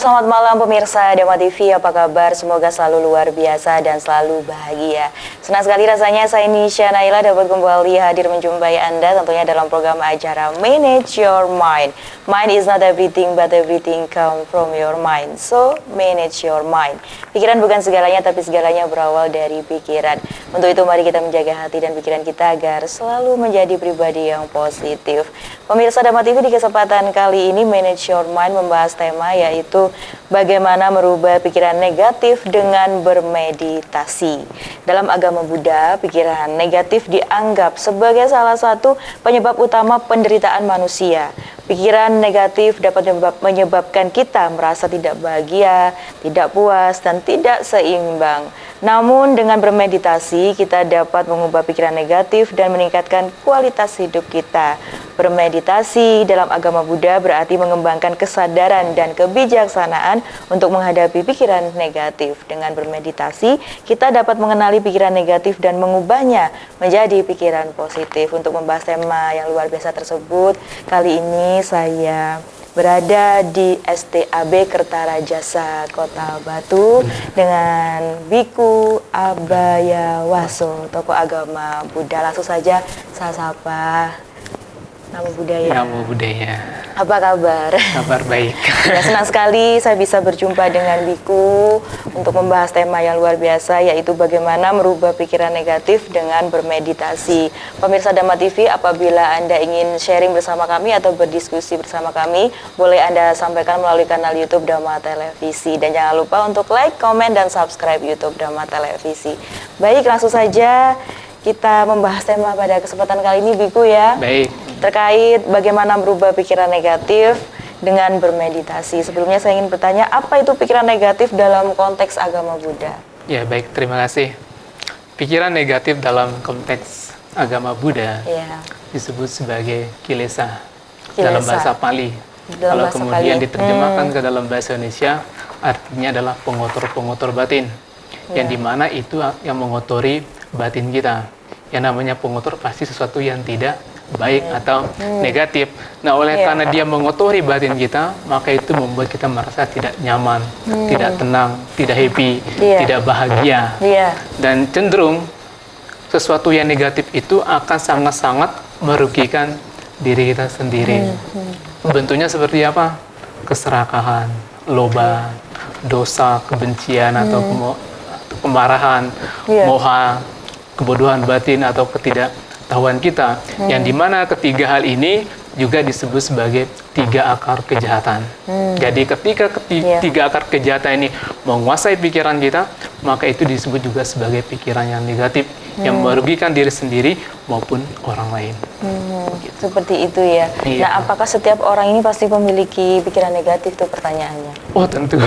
selamat malam pemirsa Dama TV, apa kabar? Semoga selalu luar biasa dan selalu bahagia. Senang sekali rasanya saya Nisha Naila dapat kembali hadir menjumpai Anda tentunya dalam program acara Manage Your Mind. Mind is not everything but everything come from your mind. So, manage your mind. Pikiran bukan segalanya tapi segalanya berawal dari pikiran. Untuk itu mari kita menjaga hati dan pikiran kita agar selalu menjadi pribadi yang positif. Pemirsa Dama TV, di kesempatan kali ini Manage Your Mind membahas tema yaitu bagaimana merubah pikiran negatif dengan bermeditasi. Dalam agama Buddha, pikiran negatif dianggap sebagai salah satu penyebab utama penderitaan manusia. Pikiran negatif dapat menyebabkan kita merasa tidak bahagia, tidak puas, dan tidak seimbang. Namun dengan bermeditasi, kita dapat mengubah pikiran negatif dan meningkatkan kualitas hidup kita. Bermeditasi dalam agama Buddha berarti mengembangkan kesadaran dan kebijaksanaan untuk menghadapi pikiran negatif. Dengan bermeditasi, kita dapat mengenali pikiran negatif dan mengubahnya menjadi pikiran positif. Untuk membahas tema yang luar biasa tersebut, kali ini saya berada di STAB Kertarajasa Kota Batu dengan Biku Abayawaso, tokoh agama Buddha. Langsung saja saya sapa. Namo Buddhaya. Namo Buddhaya. Apa kabar? Kabar baik. Ya, senang sekali saya bisa berjumpa dengan Biku untuk membahas tema yang luar biasa yaitu bagaimana merubah pikiran negatif dengan bermeditasi. Pemirsa Dama TV, apabila Anda ingin sharing bersama kami atau berdiskusi bersama kami, boleh Anda sampaikan melalui kanal YouTube Dama Televisi. Dan jangan lupa untuk like, komen, dan subscribe YouTube Dama Televisi. Baik, langsung saja kita membahas tema pada kesempatan kali ini, Biku ya. Baik. Terkait bagaimana merubah pikiran negatif dengan bermeditasi. Sebelumnya saya ingin bertanya, apa itu pikiran negatif dalam konteks agama Buddha? Ya, baik, terima kasih. Pikiran negatif dalam konteks agama Buddha disebut sebagai kilesa dalam bahasa Pali. Kalau kemudian diterjemahkan ke dalam bahasa Indonesia, artinya adalah pengotor-pengotor batin. Yang dimana itu yang mengotori batin kita. Yang namanya pengotor pasti sesuatu yang tidak baik atau negatif. Nah, oleh karena dia mengotori batin kita, maka itu membuat kita merasa tidak nyaman, tidak tenang, tidak happy, tidak bahagia. Dan cenderung sesuatu yang negatif itu akan sangat-sangat merugikan diri kita sendiri. Bentuknya seperti apa? Keserakahan, loba, dosa, kebencian atau kemarahan, moha, kebodohan batin atau ketidaktahuan kita, yang dimana ketiga hal ini juga disebut sebagai tiga akar kejahatan. Jadi ketika tiga akar kejahatan ini menguasai pikiran kita, maka itu disebut juga sebagai pikiran yang negatif, yang merugikan diri sendiri maupun orang lain. Gitu. Seperti itu ya. Nah, apakah setiap orang ini pasti memiliki pikiran negatif, tuh pertanyaannya? Oh, tentu.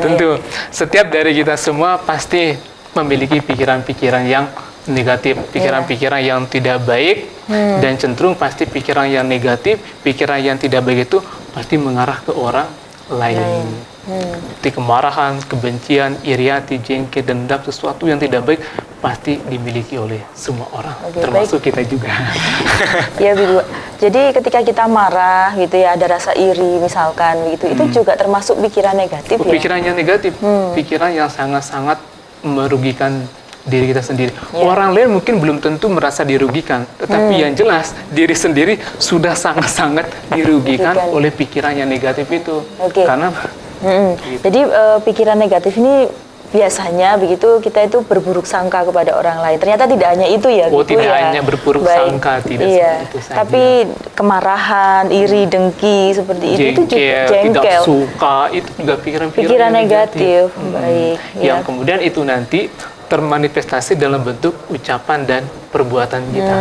Tentu. Setiap dari kita semua pasti memiliki pikiran-pikiran yang negatif, pikiran-pikiran yang tidak baik, dan cenderung pasti pikiran yang negatif, pikiran yang tidak baik itu pasti mengarah ke orang lain. Seperti kemarahan, kebencian, iri hati, jengkel, dendam, sesuatu yang tidak baik pasti dimiliki oleh semua orang, termasuk kita juga. Ya, Bu. Jadi ketika kita marah gitu ya, ada rasa iri misalkan gitu, itu juga termasuk pikiran negatif ya? Pikiran yang negatif, pikiran yang sangat-sangat merugikan diri kita sendiri. Orang lain mungkin belum tentu merasa dirugikan, tetapi yang jelas diri sendiri sudah sangat-sangat dirugikan oleh pikiran yang negatif itu. Karena gitu. Jadi pikiran negatif ini biasanya begitu kita itu berburuk sangka kepada orang lain. Ternyata tidak hanya itu ya. Tidak hanya berburuk sangka, tidak seperti itu saja. Tapi kemarahan, iri, dengki seperti itu juga jengkel, tidak suka, itu juga pikiran negatif. Baik. Yang kemudian itu nanti termanifestasi dalam bentuk ucapan dan perbuatan kita.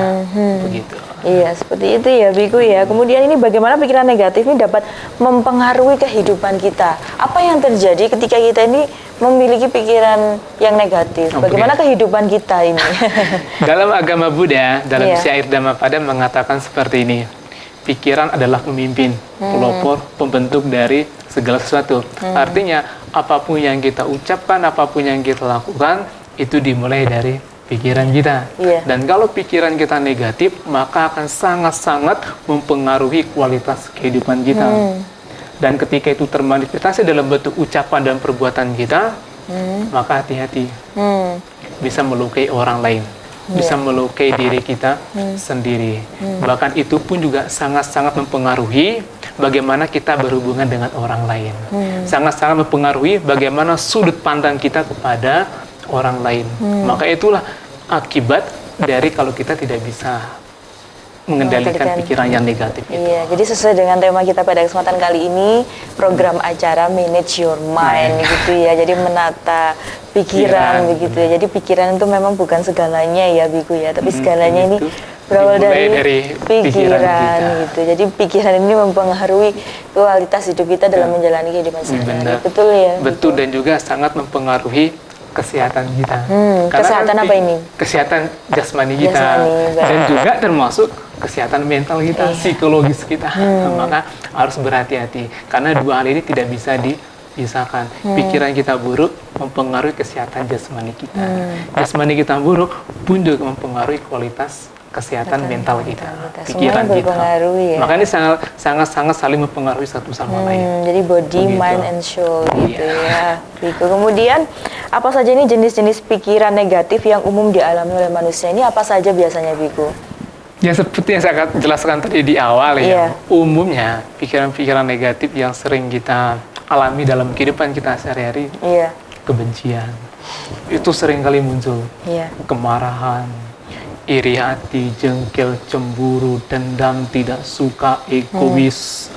Begitu. Iya, seperti itu ya, Biku ya. Kemudian ini bagaimana pikiran negatif ini dapat mempengaruhi kehidupan kita. Apa yang terjadi ketika kita ini memiliki pikiran yang negatif? Bagaimana kehidupan kita ini? Dalam agama Buddha, dalam syair Dhammapada mengatakan seperti ini. Pikiran adalah pemimpin, pelopor, pembentuk dari segala sesuatu. Artinya, apapun yang kita ucapkan, apapun yang kita lakukan, itu dimulai dari pikiran kita. Dan kalau pikiran kita negatif, maka akan sangat-sangat mempengaruhi kualitas kehidupan kita. dan ketika itu termanifestasi dalam bentuk ucapan dan perbuatan kita, maka hati-hati, bisa melukai orang lain, bisa melukai diri kita sendiri. Bahkan itu pun juga sangat-sangat mempengaruhi bagaimana kita berhubungan dengan orang lain. Sangat-sangat mempengaruhi bagaimana sudut pandang kita kepada orang lain. Maka itulah akibat dari kalau kita tidak bisa mengendalikan pikiran yang negatif itu. Iya, jadi sesuai dengan tema kita pada kesempatan kali ini, program acara Manage Your Mind gitu ya. Jadi menata pikiran begitu ya. Jadi pikiran itu memang bukan segalanya ya Biku ya, tapi segalanya ini berawal dari pikiran gitu. Jadi pikiran ini mempengaruhi kualitas hidup kita dalam menjalani kehidupan sehari-hari. Betul ya? Betul, dan juga sangat mempengaruhi kesehatan kita. Kesehatan apa ini? Kesehatan jasmani kita, dan juga termasuk kesehatan mental kita, psikologis kita. Maka harus berhati-hati karena dua hal ini tidak bisa dipisahkan. Pikiran kita buruk mempengaruhi kesehatan jasmani kita. Jasmani kita buruk pun juga mempengaruhi kualitas kesehatan mental kita, pikiran kita. Ya? Maka ini sangat saling mempengaruhi satu sama lain. Jadi body, mind, and soul gitu ya. Kemudian apa saja ini jenis-jenis pikiran negatif yang umum dialami oleh manusia ini apa saja biasanya, Biku? Ya seperti yang saya jelaskan tadi di awal ya, umumnya pikiran-pikiran negatif yang sering kita alami dalam kehidupan kita sehari-hari, kebencian, itu sering kali muncul, kemarahan, iri hati, jengkel, cemburu, dendam, tidak suka, egois,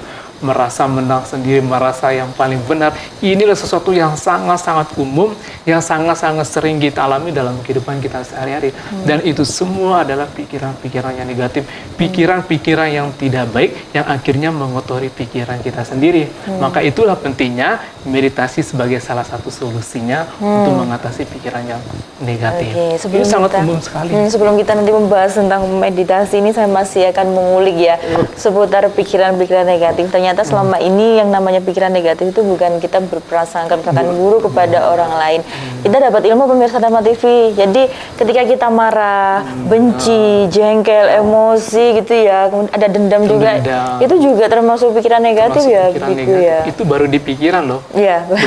merasa menang sendiri, merasa yang paling benar. Inilah sesuatu yang sangat-sangat umum, yang sangat-sangat sering kita alami dalam kehidupan kita sehari-hari. Dan itu semua adalah pikiran-pikiran yang negatif, pikiran-pikiran yang tidak baik, yang akhirnya mengotori pikiran kita sendiri. Maka itulah pentingnya meditasi sebagai salah satu solusinya untuk mengatasi pikiran yang negatif. Ini sangat umum sekali. Sebelum kita nanti membahas tentang meditasi ini, saya masih akan mengulik ya seputar pikiran-pikiran negatif. Ternyata selama ini yang namanya pikiran negatif itu bukan kita berprasangka buruk kepada orang lain. Kita dapat ilmu pemirsa Dharma TV. Jadi ketika kita marah, benci, jengkel, emosi gitu ya, ada dendam juga. Itu juga termasuk pikiran negatif ya, gitu ya. Itu baru di pikiran loh.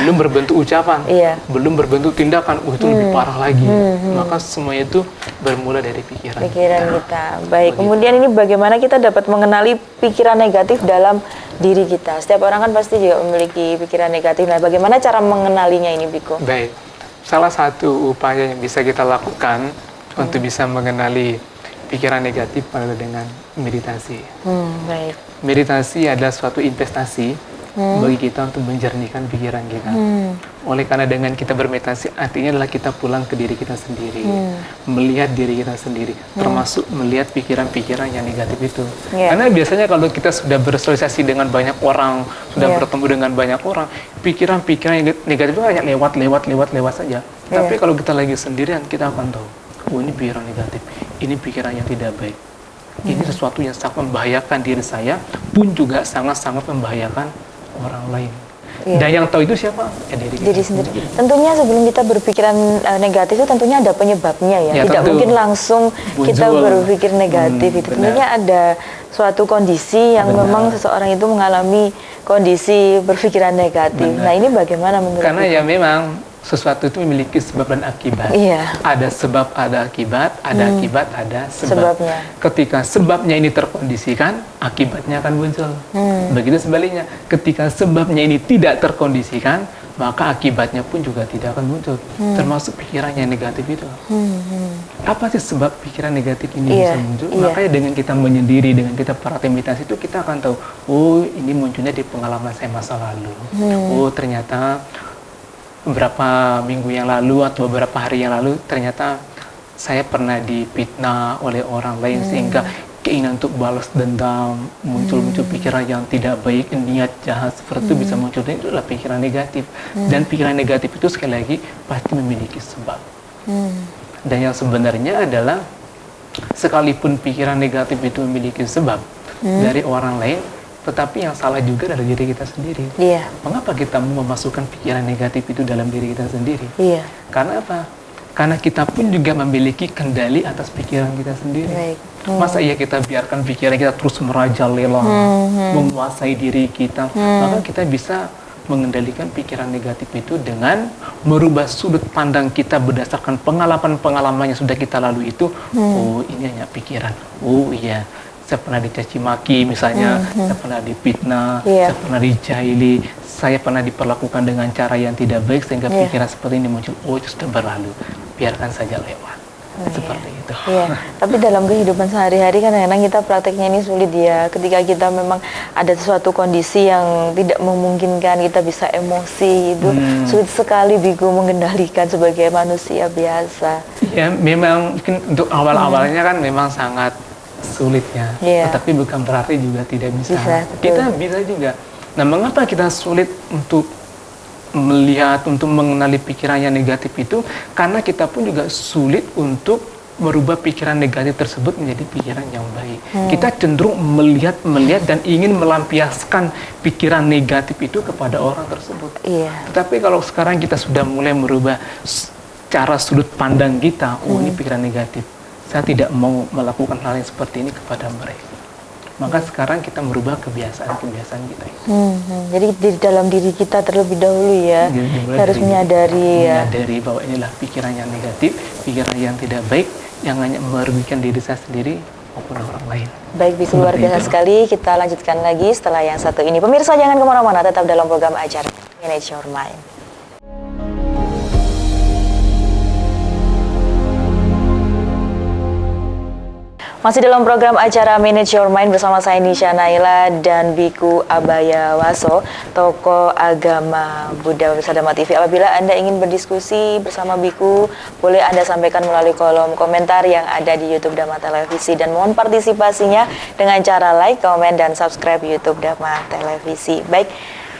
Belum berbentuk ucapan. Belum berbentuk tindakan. Itu lebih parah lagi. Maka semua itu bermula dari pikiran kita. Baik. Kemudian ini bagaimana kita dapat mengenali pikiran negatif dalam diri kita. Setiap orang kan pasti juga memiliki pikiran negatif. Nah, bagaimana cara mengenalinya ini, Biko? Baik. Salah satu upaya yang bisa kita lakukan untuk bisa mengenali pikiran negatif adalah dengan meditasi. Baik. Meditasi adalah suatu investasi bagi kita untuk menjernihkan pikiran kita. Oleh karena dengan kita bermeditasi, artinya adalah kita pulang ke diri kita sendiri, melihat diri kita sendiri, termasuk melihat pikiran-pikiran yang negatif itu. Karena biasanya kalau kita sudah bersosialisasi dengan banyak orang, sudah bertemu dengan banyak orang, pikiran-pikiran yang negatif itu hanya lewat saja. Tapi kalau kita lagi sendirian, kita akan tahu, oh ini pikiran negatif, ini pikiran yang tidak baik. Ini sesuatu yang sangat membahayakan diri saya, pun juga sangat-sangat membahayakan orang lain. Dan yang tahu itu siapa? Ya diri sendiri. Tentunya sebelum kita berpikiran negatif itu tentunya ada penyebabnya ya. Tidak mungkin langsung kita berpikir negatif itu. Tentunya ada suatu kondisi yang memang seseorang itu mengalami kondisi berpikiran negatif. Nah, ini bagaimana menurut Karena ya memang sesuatu itu memiliki sebab dan akibat. Ada sebab, ada akibat, ada akibat, ada sebabnya. Ketika sebabnya ini terkondisikan, akibatnya akan muncul. Begitu sebaliknya, ketika sebabnya ini tidak terkondisikan, maka akibatnya pun juga tidak akan muncul. Termasuk pikiran yang negatif itu. Apa sih sebab pikiran negatif ini bisa muncul? Makanya dengan kita menyendiri, dengan kita praktek meditasi itu, kita akan tahu, oh ini munculnya di pengalaman saya masa lalu. Oh ternyata beberapa minggu yang lalu atau beberapa hari yang lalu ternyata saya pernah difitnah oleh orang lain sehingga keinginan untuk balas dendam, muncul pikiran yang tidak baik, niat jahat seperti itu bisa muncul. Dan itu adalah pikiran negatif. Dan pikiran negatif itu sekali lagi pasti memiliki sebab. Dan yang sebenarnya adalah sekalipun pikiran negatif itu memiliki sebab dari orang lain, tetapi yang salah juga dari diri kita sendiri. Mengapa kita mau memasukkan pikiran negatif itu dalam diri kita sendiri? Karena apa? Karena kita pun juga memiliki kendali atas pikiran kita sendiri. Baik. Masa iya kita biarkan pikiran kita terus merajalela, menguasai diri kita. Maka kita bisa mengendalikan pikiran negatif itu dengan merubah sudut pandang kita berdasarkan pengalaman-pengalaman yang sudah kita lalui itu. Oh, ini hanya pikiran. Oh iya, saya pernah dicaci maki misalnya, saya pernah difitnah, saya pernah dijahili, saya pernah diperlakukan dengan cara yang tidak baik sehingga pikiran seperti ini muncul. Oh, itu sudah berlalu, biarkan saja lewat. Seperti itu. Iya. Tapi dalam kehidupan sehari-hari kan kadang kita prakteknya ini sulit ya. Ketika kita memang ada suatu kondisi yang tidak memungkinkan kita bisa emosi, itu sulit sekali Biku mengendalikan sebagai manusia biasa. Ya, memang mungkin untuk awal-awalnya kan memang sangat sulit ya. Tetapi bukan berarti juga tidak bisa. Kita bisa juga. Nah, mengapa kita sulit untuk melihat, untuk mengenali pikiran yang negatif itu? Karena kita pun juga sulit untuk merubah pikiran negatif tersebut menjadi pikiran yang baik. Kita cenderung melihat dan ingin melampiaskan pikiran negatif itu kepada orang tersebut. Tetapi kalau sekarang kita sudah mulai merubah cara sudut pandang kita, oh ini pikiran negatif, saya tidak mau melakukan hal yang seperti ini kepada mereka. Maka sekarang kita merubah kebiasaan-kebiasaan kita itu. Jadi di dalam diri kita terlebih dahulu ya, harus menyadari bahwa inilah pikiran yang negatif, pikiran yang tidak baik, yang hanya merugikan diri saya sendiri maupun orang lain. Baik, Biku, luar biasa sekali. Kita lanjutkan lagi setelah yang satu ini. Pemirsa jangan kemana-mana, tetap dalam program acara Manage Your Mind. Masih dalam program acara Manage Your Mind bersama saya Nisha Naila dan Biku Abaya Waso, tokoh agama Buddha Pemirsa Dhamma TV. Apabila Anda ingin berdiskusi bersama Biku, boleh Anda sampaikan melalui kolom komentar yang ada di YouTube Dhamma Televisi, dan mohon partisipasinya dengan cara like, komen, dan subscribe YouTube Dhamma Televisi. Baik,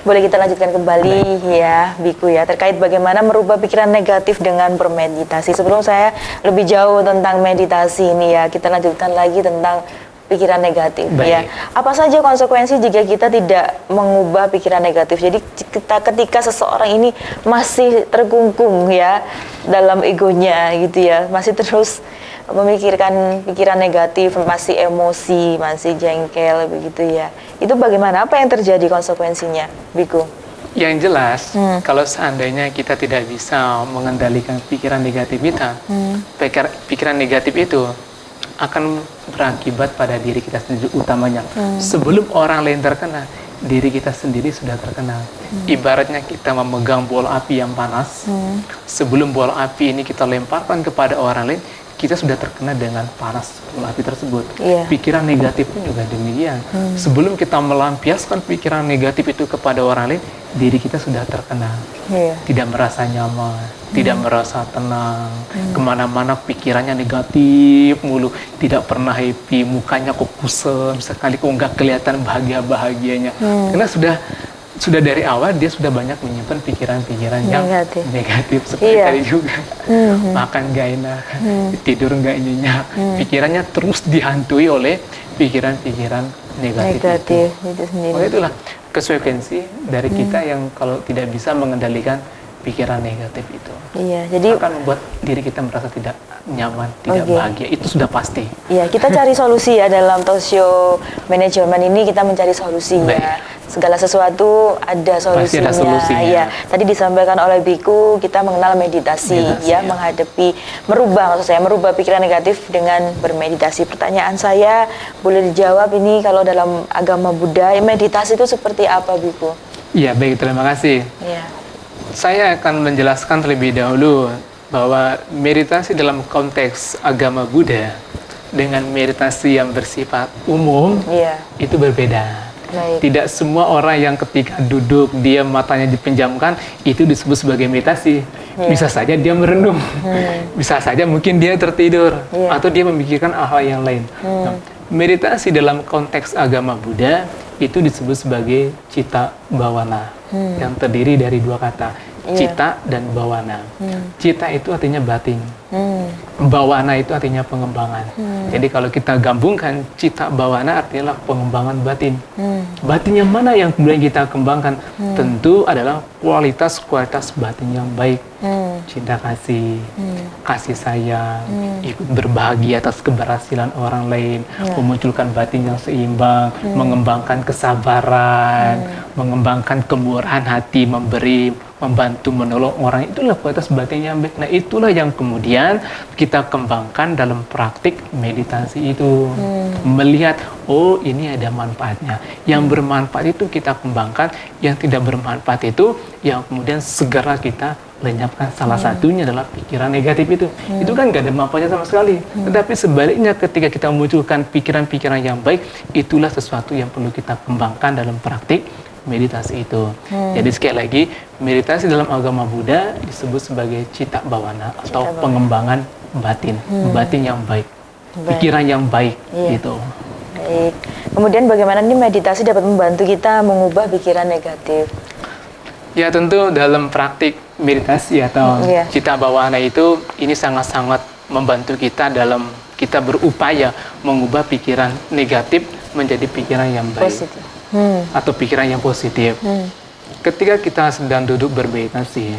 boleh kita lanjutkan kembali ya Biku ya, terkait bagaimana merubah pikiran negatif dengan bermeditasi. Sebelum saya lebih jauh tentang meditasi ini ya, kita lanjutkan lagi tentang pikiran negatif. Ya. Apa saja konsekuensi jika kita tidak mengubah pikiran negatif? Jadi ketika seseorang ini masih terkungkung ya dalam egonya gitu ya, masih terus memikirkan pikiran negatif, masih emosi, masih jengkel begitu ya. Itu bagaimana? Apa yang terjadi konsekuensinya, Biku? Yang jelas, kalau seandainya kita tidak bisa mengendalikan pikiran negatif kita, pikiran negatif itu akan berakibat pada diri kita sendiri utamanya. Sebelum orang lain terkena, diri kita sendiri sudah terkena. Ibaratnya kita memegang bola api yang panas, sebelum bola api ini kita lemparkan kepada orang lain, kita sudah terkena dengan panas bola api tersebut. Pikiran negatif pun juga demikian. Sebelum kita melampiaskan pikiran negatif itu kepada orang lain, diri kita sudah terkena. Tidak merasa nyaman, tidak merasa tenang, kemana-mana pikirannya negatif mulu, tidak pernah happy, mukanya kok kusam sekali, kok nggak kelihatan bahagia-bahagianya. Karena sudah dari awal dia sudah banyak menyimpan pikiran-pikiran yang negatif seperti tadi juga. Makan gak enak, tidur gak nyenyak, pikirannya terus dihantui oleh pikiran-pikiran negatif itu sendiri. Oh, itulah konsekuensi dari kita yang kalau tidak bisa mengendalikan pikiran negatif itu. Jadi akan membuat diri kita merasa tidak nyaman, tidak bahagia. Itu sudah pasti. Kita cari solusi ya dalam talk show manajemen ini, kita mencari solusi ya. Segala sesuatu ada solusinya. Tadi disampaikan oleh Biku, kita mengenal meditasi ya, merubah pikiran negatif dengan bermeditasi. Pertanyaan saya boleh dijawab ini, kalau dalam agama Buddha, meditasi itu seperti apa, Biku? Iya, baik, terima kasih. Saya akan menjelaskan terlebih dahulu bahwa meditasi dalam konteks agama Buddha dengan meditasi yang bersifat umum itu berbeda. Tidak semua orang yang ketika duduk diam matanya dipejamkan itu disebut sebagai meditasi. Bisa saja dia merenung, bisa saja mungkin dia tertidur, atau dia memikirkan hal-hal yang lain. Meditasi dalam konteks agama Buddha itu disebut sebagai cita bawana, yang terdiri dari dua kata, cita dan bawana. Cita itu artinya batin, bawana itu artinya pengembangan. Jadi kalau kita gabungkan, cita bawana artinya pengembangan batin. Batin yang mana yang kemudian kita kembangkan? Tentu adalah kualitas batin yang baik. cinta kasih, kasih sayang, ikut berbahagia atas keberhasilan orang lain, memunculkan batin yang seimbang, mengembangkan kesabaran, mengembangkan kemurahan hati, memberi, membantu, menolong orang. Itulah kualitas batin yang baik. Nah, itulah yang kemudian kita kembangkan dalam praktik meditasi itu. Melihat, oh ini ada manfaatnya. Yang bermanfaat itu kita kembangkan, yang tidak bermanfaat itu yang kemudian segera kita lenyapkan. Salah satunya adalah pikiran negatif itu. Itu kan gak ada manfaatnya sama sekali. Tetapi sebaliknya ketika kita memunculkan pikiran-pikiran yang baik, itulah sesuatu yang perlu kita kembangkan dalam praktik meditasi itu. Jadi sekali lagi, meditasi dalam agama Buddha disebut sebagai cita bawana atau pengembangan batin, batin yang baik, pikiran yang baik gitu. Baik. Kemudian bagaimana nih meditasi dapat membantu kita mengubah pikiran negatif? Ya tentu dalam praktik meditasi atau cita bawana itu ini sangat-sangat membantu kita dalam kita berupaya mengubah pikiran negatif menjadi pikiran yang baik. Positif. Atau pikiran yang positif. Ketika kita sedang duduk bermeditasi,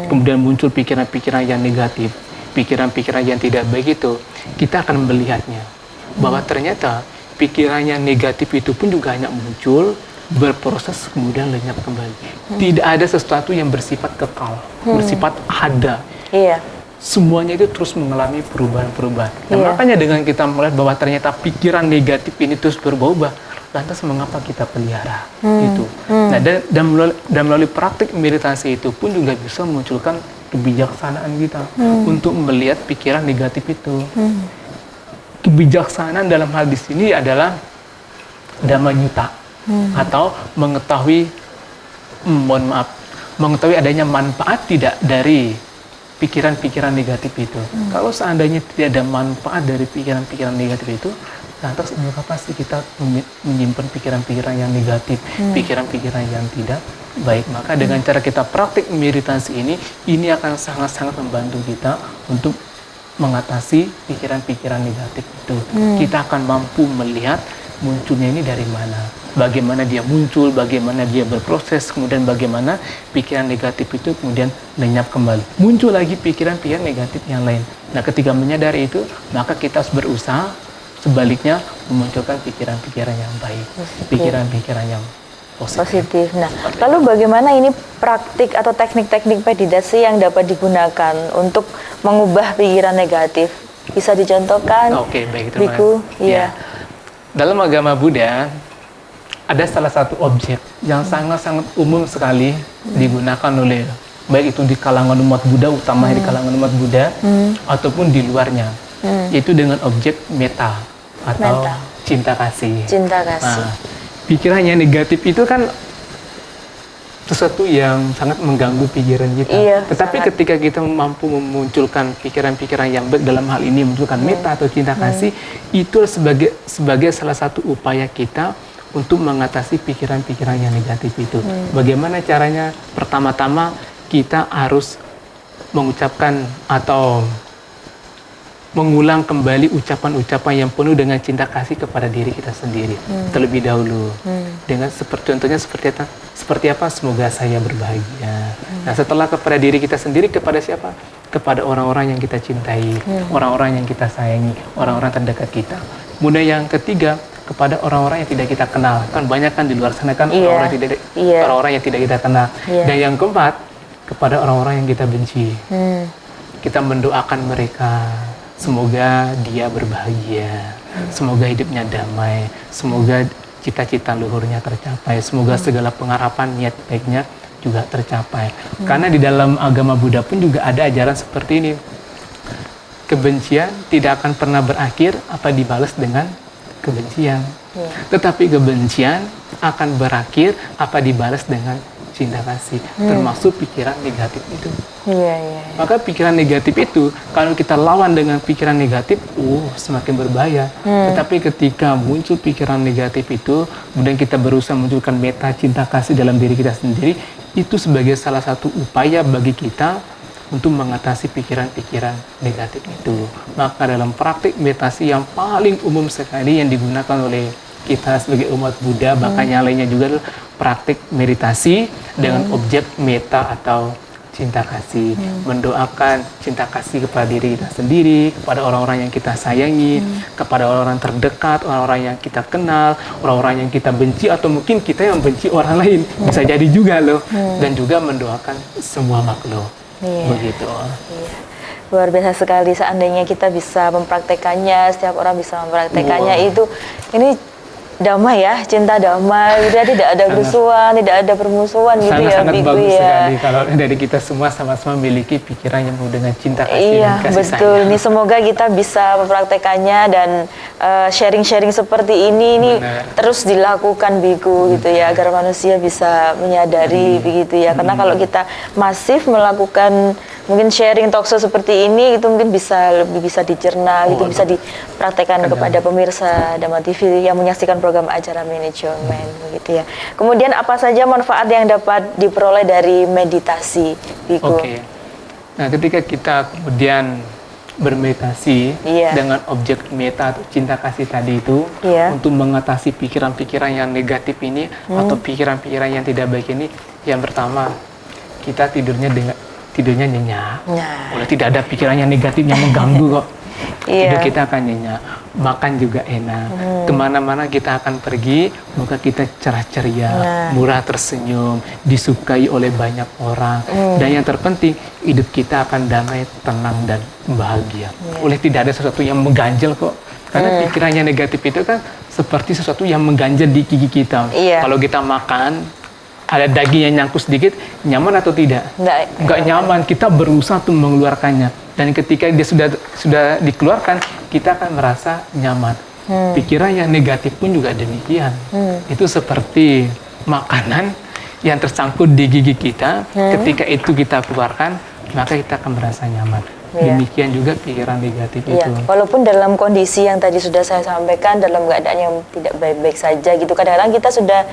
kemudian muncul pikiran-pikiran yang negatif, pikiran-pikiran yang tidak baik itu, kita akan melihatnya bahwa ternyata pikiran yang negatif itu pun juga hanya muncul, berproses kemudian lenyap kembali. Tidak ada sesuatu yang bersifat kekal, bersifat ada. Semuanya itu terus mengalami perubahan-perubahan. Nah, makanya dengan kita melihat bahwa ternyata pikiran negatif ini terus berubah, lantas mengapa kita pelihara itu? Nah, dan melalui praktik meditasi itu pun juga bisa memunculkan kebijaksanaan kita untuk melihat pikiran negatif itu. Kebijaksanaan dalam hal di sini adalah dhammanyutta atau mengetahui, mengetahui adanya manfaat tidak dari pikiran-pikiran negatif itu. Kalau seandainya tidak ada manfaat dari pikiran-pikiran negatif itu, lantas mengapa sih kita menyimpan pikiran-pikiran yang negatif, pikiran-pikiran yang tidak baik? Maka dengan cara kita praktik meditasi ini akan sangat-sangat membantu kita untuk mengatasi pikiran-pikiran negatif itu. Kita akan mampu melihat munculnya ini dari mana, bagaimana dia muncul, bagaimana dia berproses, kemudian bagaimana pikiran negatif itu kemudian lenyap kembali. Muncul lagi pikiran-pikiran negatif yang lain. Nah, ketika menyadari itu, maka kita harus berusaha sebaliknya memunculkan pikiran-pikiran yang baik, pikiran-pikiran yang positif. Nah, lalu bagaimana ini praktik atau teknik-teknik meditasi yang dapat digunakan untuk mengubah pikiran negatif? Bisa dicontohkan? Oke, baik teman-teman. Ya. Dalam agama Buddha ada salah satu objek yang sangat-sangat umum sekali digunakan oleh baik itu di kalangan umat Buddha, utamanya di kalangan umat Buddha ataupun di luarnya, yaitu dengan objek metta atau cinta kasih. Cinta kasih. Nah, pikiran yang negatif itu kan sesuatu yang sangat mengganggu pikiran kita. Tetapi ketika kita mampu memunculkan pikiran-pikiran yang baik, dalam hal ini memunculkan metta atau cinta kasih, itu sebagai salah satu upaya kita untuk mengatasi pikiran-pikiran yang negatif itu. Bagaimana caranya? Pertama-tama kita harus mengucapkan atau mengulang kembali ucapan-ucapan yang penuh dengan cinta kasih kepada diri kita sendiri terlebih dahulu. Dengan contohnya seperti apa? Semoga saya berbahagia. Nah, setelah kepada diri kita sendiri, kepada siapa? Kepada orang-orang yang kita cintai, orang-orang yang kita sayangi, orang-orang terdekat kita. Kemudian yang ketiga, kepada orang-orang yang tidak kita kenal. Kan banyak kan di luar sana kan orang-orang yang tidak kita kenal. Dan yang keempat, kepada orang-orang yang kita benci. Kita mendoakan mereka, semoga dia berbahagia, semoga hidupnya damai, semoga cita-cita luhurnya tercapai, semoga segala pengharapan niat baiknya juga tercapai. Karena di dalam agama Buddha pun juga ada ajaran seperti ini. Kebencian tidak akan pernah berakhir apa dibalas dengan kebencian. Tetapi kebencian akan berakhir apa dibalas dengan cinta kasih, termasuk pikiran negatif itu. Maka pikiran negatif itu, kalau kita lawan dengan pikiran negatif, semakin berbahaya. Tetapi ketika muncul pikiran negatif itu, kemudian kita berusaha munculkan metta cinta kasih dalam diri kita sendiri, itu sebagai salah satu upaya bagi kita untuk mengatasi pikiran-pikiran negatif itu. Maka dalam praktik meditasi yang paling umum sekali yang digunakan oleh kita sebagai umat Buddha, bahkan yang lainnya juga adalah praktik meditasi dengan objek metta atau cinta kasih, mendoakan cinta kasih kepada diri kita sendiri, kepada orang-orang yang kita sayangi, kepada orang-orang terdekat, orang-orang yang kita kenal, orang-orang yang kita benci, atau mungkin kita yang benci orang lain, bisa jadi juga loh. Dan juga mendoakan semua makhluk, begitu. Luar biasa sekali, seandainya kita bisa mempraktekannya, setiap orang bisa mempraktekannya, itu ini damai ya, cinta damai, tidak ada kerusuhan, tidak ada permusuhan gitu ya. Sangat bagus sekali kalau dari kita semua sama-sama memiliki pikiran yang penuh dengan cinta kasih dan kasih betul. sayang. Ini semoga kita bisa mempraktekannya dan sharing-sharing seperti ini terus dilakukan Biku gitu ya, agar manusia bisa menyadari begitu ya. Karena kalau kita masif melakukan mungkin sharing talkshow seperti ini, itu mungkin lebih bisa dicerna gitu, bisa dipraktekkan kepada pemirsa Dhamma TV yang menyaksikan program acara manajemen gitu ya. Kemudian apa saja manfaat yang dapat diperoleh dari meditasi, Biku? Nah, ketika kita kemudian bermeditasi dengan objek meta atau cinta kasih tadi itu, untuk mengatasi pikiran-pikiran yang negatif ini atau pikiran-pikiran yang tidak baik ini, yang pertama kita tidurnya nyenyak, tidak ada pikiran yang negatif yang mengganggu kok. Tidur kita akan nyenyak, makan juga enak, kemana-mana kita akan pergi, muka kita cerah ceria, murah tersenyum, disukai oleh banyak orang, dan yang terpenting hidup kita akan damai, tenang dan bahagia. Oleh tidak ada sesuatu yang mengganjal kok, karena pikiran yang negatif itu kan seperti sesuatu yang mengganjal di gigi kita. Kalau kita makan ada daging yang nyangkut sedikit, nyaman atau tidak? Nggak nyaman. Kita berusaha untuk mengeluarkannya, dan ketika dia sudah dikeluarkan, kita akan merasa nyaman. Pikiran yang negatif pun juga demikian. Itu seperti makanan yang tersangkut di gigi kita, ketika itu kita keluarkan, maka kita akan merasa nyaman. Demikian juga pikiran negatif itu. Walaupun dalam kondisi yang tadi sudah saya sampaikan, dalam keadaan yang tidak baik-baik saja gitu, kadang-kadang kita sudah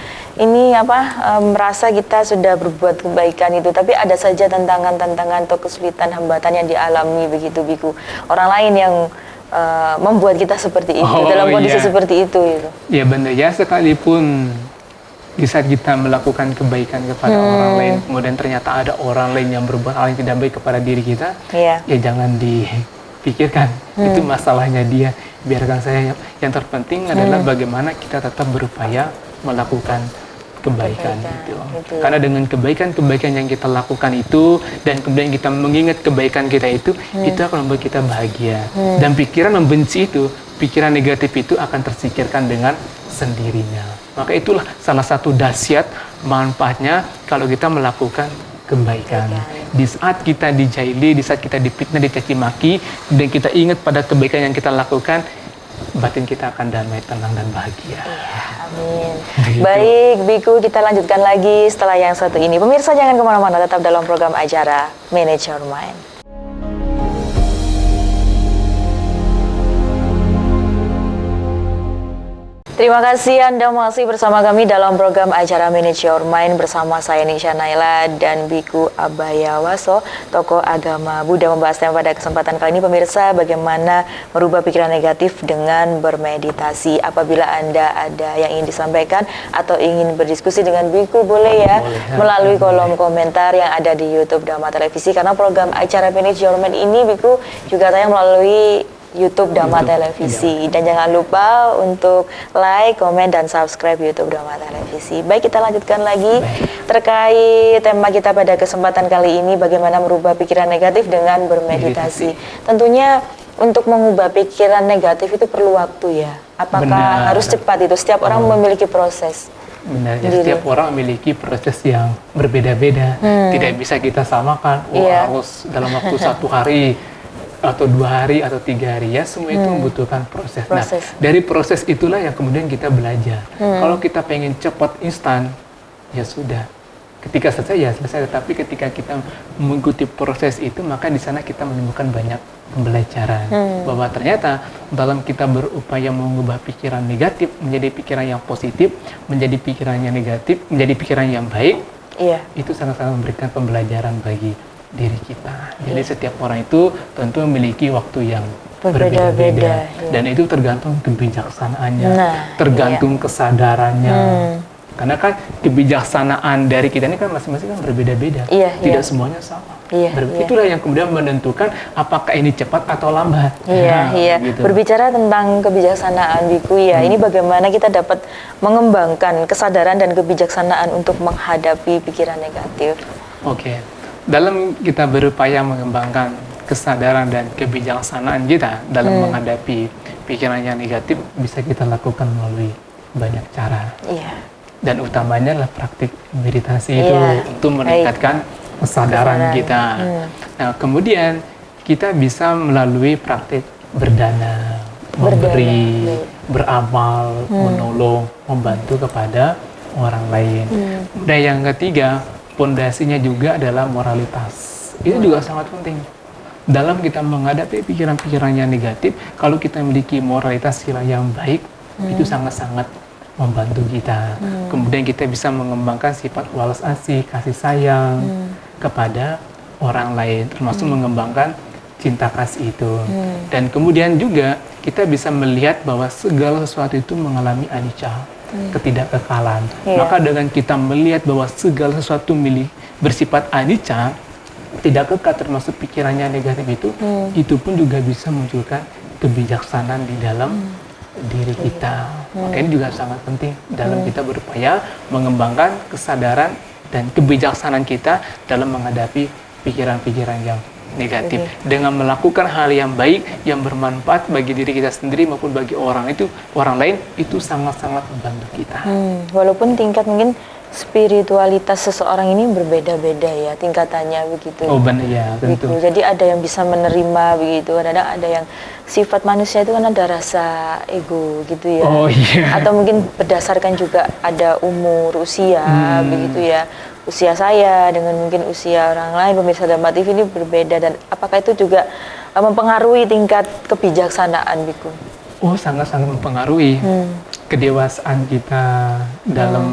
merasa kita sudah berbuat kebaikan itu, tapi ada saja tantangan-tantangan atau kesulitan, hambatan yang dialami begitu, Biku. Orang lain yang membuat kita seperti itu, dalam kondisi seperti itu. Ya benar ya, sekalipun di saat kita melakukan kebaikan kepada orang lain, kemudian ternyata ada orang lain yang berbuat hal yang tidak baik kepada diri kita, ya jangan dipikirkan, itu masalahnya dia, biarkan saya. Yang terpenting adalah bagaimana kita tetap berupaya melakukan kebaikan gitu. Karena dengan kebaikan-kebaikan yang kita lakukan itu, dan kemudian kita mengingat kebaikan kita itu akan membuat kita bahagia. Dan pikiran membenci itu, pikiran negatif itu akan tersingkirkan dengan sendirinya. Maka itulah salah satu dahsyat manfaatnya kalau kita melakukan kebaikan. Di saat kita dijaili, di saat kita difitnah, dicaci maki, dan kita ingat pada kebaikan yang kita lakukan, batin kita akan damai, tenang, dan bahagia. Amin. Baik, Biku, kita lanjutkan lagi setelah yang satu ini. Pemirsa jangan kemana-mana, tetap dalam program acara Manage Your Mind. Terima kasih Anda masih bersama kami dalam program acara Manage Your Mind bersama saya Nisha Naila dan Biku Abaya Waso, tokoh agama Buddha, membahas tema pada kesempatan kali ini, pemirsa, bagaimana merubah pikiran negatif dengan bermeditasi. Apabila Anda ada yang ingin disampaikan atau ingin berdiskusi dengan Biku, boleh ya, melalui kolom komentar yang ada di YouTube Dhamma Televisi, karena program acara Manage Your Mind ini Biku juga tayang melalui YouTube Dhamma Televisi. Dan jangan lupa untuk like, komen, dan subscribe YouTube Dhamma Televisi. Baik, kita lanjutkan lagi terkait tema kita pada kesempatan kali ini, bagaimana merubah pikiran negatif dengan bermeditasi. Tentunya untuk mengubah pikiran negatif itu perlu waktu ya. Apakah harus cepat itu? Setiap orang memiliki proses. Benar, ya, setiap orang memiliki proses yang berbeda-beda. Tidak bisa kita samakan, harus dalam waktu 1 hari atau 2 hari atau 3 hari, ya semua itu membutuhkan proses. Nah, dari proses itulah yang kemudian kita belajar. Kalau kita pengen cepat instan, ya sudah, ketika selesai ya selesai. Tetapi ketika kita mengikuti proses itu, maka di sana kita menemukan banyak pembelajaran bahwa ternyata dalam kita berupaya mengubah pikiran negatif menjadi pikiran yang positif, menjadi pikiran yang negatif menjadi pikiran yang baik, itu sangat-sangat memberikan pembelajaran bagi diri kita. Jadi setiap orang itu tentu memiliki waktu yang berbeda-beda, dan itu tergantung kebijaksanaannya, tergantung kesadarannya. Karena kan kebijaksanaan dari kita ini kan masing-masing kan berbeda-beda. Tidak semuanya sama. Itulah yang kemudian menentukan apakah ini cepat atau lambat. Gitu. Berbicara tentang kebijaksanaan Biku ya, ini bagaimana kita dapat mengembangkan kesadaran dan kebijaksanaan untuk menghadapi pikiran negatif. Dalam kita berupaya mengembangkan kesadaran dan kebijaksanaan kita dalam menghadapi pikiran yang negatif, bisa kita lakukan melalui banyak cara. Dan utamanya adalah praktik meditasi itu untuk meningkatkan kesadaran kita. Nah, kemudian kita bisa melalui praktik berdana, memberi, beramal, menolong, membantu kepada orang lain. Dan yang ketiga, pondasinya juga adalah moralitas. Itu juga sangat penting. Dalam kita menghadapi pikiran-pikiran yang negatif, kalau kita memiliki moralitas sila yang baik, itu sangat-sangat membantu kita. Kemudian kita bisa mengembangkan sifat walas asih, kasih sayang kepada orang lain, termasuk mengembangkan cinta kasih itu. Dan kemudian juga kita bisa melihat bahwa segala sesuatu itu mengalami anicca, ketidakkekalan. Maka dengan kita melihat bahwa segala sesuatu bersifat anicca, tidak kekal, termasuk pikirannya negatif itu pun juga bisa munculkan kebijaksanaan di dalam diri kita. Maka ini juga sangat penting dalam kita berupaya mengembangkan kesadaran dan kebijaksanaan kita dalam menghadapi pikiran-pikiran yang negatif. Dengan melakukan hal yang baik, yang bermanfaat bagi diri kita sendiri maupun bagi orang lain, itu sangat-sangat membantu kita. Walaupun tingkat mungkin spiritualitas seseorang ini berbeda-beda ya tingkatannya begitu. Benar ya, tentu. Jadi ada yang bisa menerima begitu, kadang ada yang sifat manusia itu kan ada rasa ego gitu ya. Atau mungkin berdasarkan juga ada umur, usia begitu ya. Usia saya dengan mungkin usia orang lain pemirsa Dharma TV ini berbeda, dan apakah itu juga mempengaruhi tingkat kebijaksanaan Biku? Sangat-sangat mempengaruhi kedewasaan kita dalam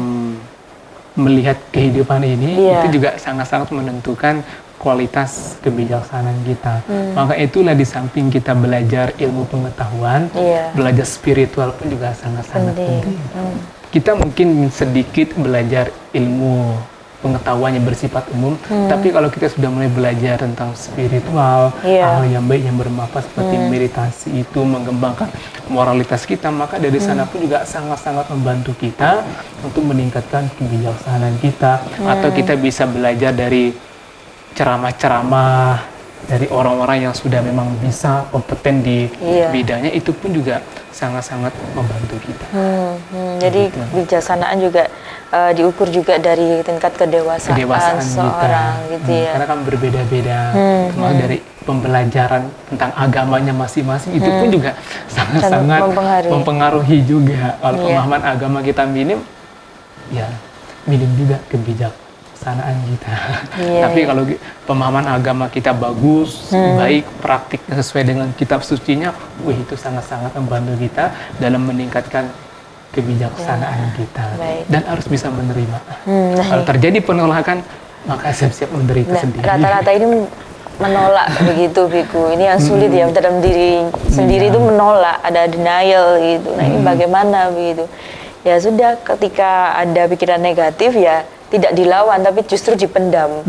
melihat kehidupan ini. Itu juga sangat-sangat menentukan kualitas kebijaksanaan kita. Maka itulah di samping kita belajar ilmu pengetahuan, belajar spiritual pun juga sangat-sangat penting. Kita mungkin sedikit belajar ilmu pengetahuan yang bersifat umum, tapi kalau kita sudah mulai belajar tentang spiritual, hal yang baik yang bermanfaat seperti meditasi itu mengembangkan moralitas kita, maka dari sana pun juga sangat-sangat membantu kita untuk meningkatkan kebijaksanaan kita. Atau kita bisa belajar dari ceramah-ceramah dari orang-orang yang sudah memang bisa kompeten di bidangnya, itu pun juga sangat-sangat membantu kita. Jadi kebijaksanaan juga diukur juga dari tingkat kedewasaan seorang kita. Gitu ya. Karena kan berbeda-beda, termasuk dari pembelajaran tentang agamanya masing-masing, itu pun juga sangat-sangat mempengaruhi juga. Kalau pemahaman agama kita minim, ya minim juga kebijaksanaan kita. Tapi kalau pemahaman agama kita bagus, baik, praktiknya sesuai dengan kitab sucinya, itu sangat-sangat membantu kita dalam meningkatkan kebijaksanaan kita. Dan harus bisa menerima. Kalau terjadi penolakan, maka siap-siap menderita sendiri. Rata-rata ini menolak begitu Biku. Ini yang sulit ya, dalam diri sendiri itu menolak, ada denial gitu. Nah ini bagaimana begitu? Ya sudah, ketika ada pikiran negatif ya tidak dilawan, tapi justru dipendam.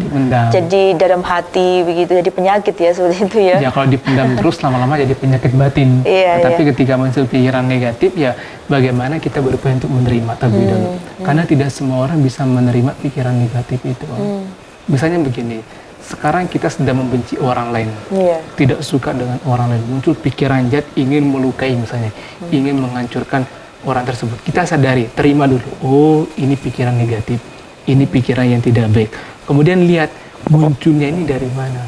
Jadi dalam hati begitu, jadi penyakit ya seperti itu ya. Ya kalau dipendam terus lama-lama jadi penyakit batin. Tapi ketika muncul pikiran negatif, ya bagaimana kita berupaya untuk menerima terlebih dahulu. Karena tidak semua orang bisa menerima pikiran negatif itu. Misalnya begini, sekarang kita sedang membenci orang lain, tidak suka dengan orang lain, muncul pikiran jahat ingin melukai misalnya, ingin menghancurkan orang tersebut. Kita sadari, terima dulu, ini pikiran negatif. Ini pikiran yang tidak baik. Kemudian lihat munculnya ini dari mana.